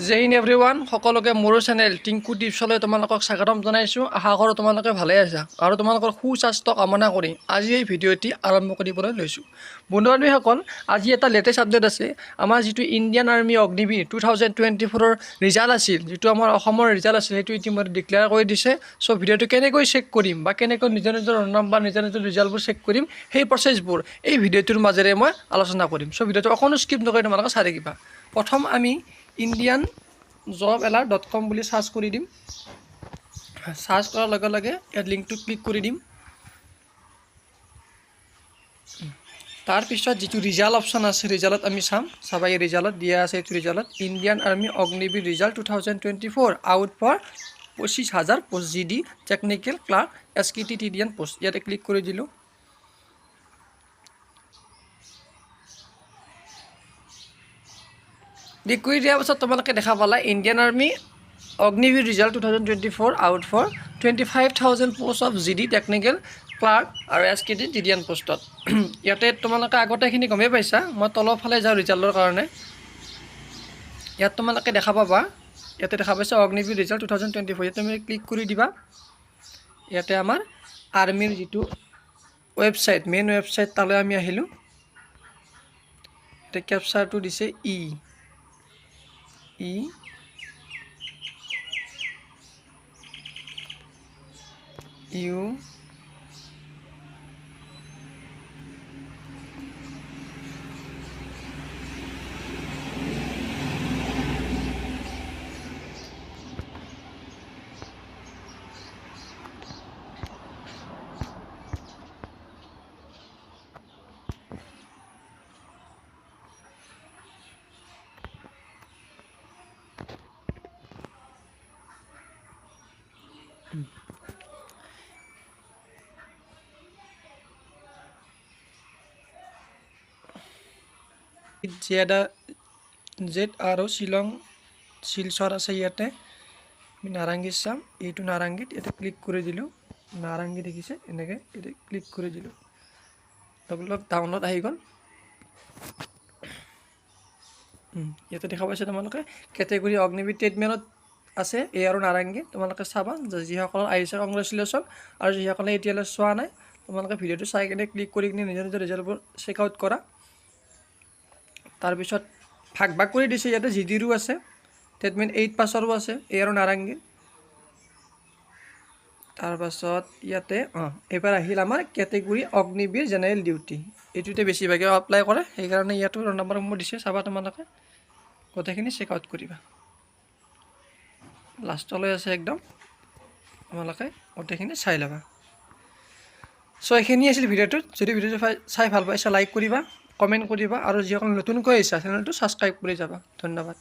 জয় Hind everyone সকলোকে মোৰ channel Tinku টিপছলৈ তোমালোকক স্বাগতম জনাইছোঁ। আশা কৰোঁ তোমালোকে ভালে আছা আৰু তোমালোকৰ সুস্বাস্থ্য কামনা কৰি আজি এই ভিডিঅ'টি আৰম্ভ কৰিবলৈ লৈছোঁ। বন্ধু বান্ধৱীসকল, আজি এটা লেটেষ্ট আপডেট আছে। আমাৰ যিটো ইণ্ডিয়ান আৰ্মি অগ্নিবীৰ 2024ৰ ৰিজাল্ট আছিল, যিটো আমাৰ অসমৰ ৰিজাল্ট আছিল, সেইটো ইতিমধ্যে ডিক্লেয়াৰ কৰি দিছে। চ' ভিডিঅ'টো কেনেকৈ চেক কৰিম বা কেনেকৈ নিজৰ ৰোল নম্বৰ নিজৰ ৰিজাল্টবোৰ চেক কৰিম, সেই প্ৰচেছবোৰ এই ভিডিঅ'টোৰ মাজেৰে মই আলোচনা কৰিম। চ' ভিডিঅ'টো অকণো স্কিপ নকৰি তোমালোকে চাই থাকিবা। প্ৰথম আমি indianjobalert.com বুলি সাৰ্চ কৰি দিম। সাৰ্চ কৰাৰ লগে লগে ইয়াত লিংকটো ক্লিক কৰি দিম। তাৰপিছত যিটো ৰিজাল্ট অপশ্যন আছে, ৰিজাল্টত আমি চাবা এই ৰিজাল্টত দিয়া আছে, এইটো ৰিজাল্টত Indian army Agniveer result 2024 out for 25,000 post GD technical clerk SKT TDN post. ইয়াতে ক্লিক কৰি দিলোঁ। ক্লিক কৰি দিয়াৰ পাছত তোমালোকে দেখা পালা Indian army Agniveer result 2024 out for 25,000 post of GD technical clerk আৰু SKT TDN পোষ্টত। ইয়াতে তোমালোকে আগতেখিনি গমেই পাইছা। মই তলৰ ফালে যাওঁ ৰিজাল্টৰ কাৰণে। ইয়াত তোমালোকে দেখা পাবা, ইয়াতে দেখা পাইছা অগ্নিবীৰ ৰিজাল্ট 2024। ইয়াতে তুমি ক্লিক কৰি দিবা। ইয়াতে আমাৰ আৰ্মিৰ যিটো ৱেবছাইট, মেইন ৱেবছাইট, তালৈ আমি আহিলোঁ। ইয়াতে কেপচাৰটো দিছে EU জেড আৰু শিলচৰ আছে। ইয়াতে আমি নাৰেংগীত চাম। এইটো নাৰেংগীত, ইয়াতে ক্লিক কৰি দিলোঁ। নাৰেংগী দেখিছে, এনেকৈ ইয়াতে ক্লিক কৰি দিলোঁ। লগ ডাউনলোড আহি গ'ল। ইয়াতে দেখা পাইছে তোমালোকে কেটেগৰী অগ্নিবীৰ ট্ৰিটমেণ্টত আছে এই আৰু নাৰেংগী। তোমালোকে চাবা, যিসকলৰ আহিছে কংগ্ৰেচুলেশ্যন, আৰু যিসকলে এতিয়ালৈ চোৱা নাই তোমালোকে ভিডিঅ'টো চাই কিনে ক্লিক কৰি কিনে নিজৰ ৰিজাল্টবোৰ চেক আউট কৰা। তাৰপিছত ভাগ ভাগ কৰি দিছে। ইয়াতে GDৰো আছে, ট্ৰিটমেণ্ট 8 পাছৰো আছে এই আৰু নাৰেংগী। তাৰপাছত ইয়াতে এইবাৰ আহিল আমাৰ কেটেগৰী অগ্নিবীৰ জেনেৰেল ডিউটি। এইটোতে বেছিভাগে এপ্লাই কৰে, সেইকাৰণে ইয়াতো ৰোল নম্বৰসমূহ দিছে। চাবা তোমালোকে গোটেইখিনি চেক আউট কৰিবা। লাষ্টলৈ আছে একদম, তোমালোকে গোটেইখিনি চাই ল'বা। চ' এইখিনি আছিল ভিডিঅ'টোত। যদি ভিডিঅ'টো চাই ভাল পাইছা লাইক কৰিবা, কমেণ্ট কৰিবা, আৰু যিসকল নতুনকৈ আহিছা চেনেলটো ছাবস্ক্ৰাইব কৰি যাবা। ধন্যবাদ।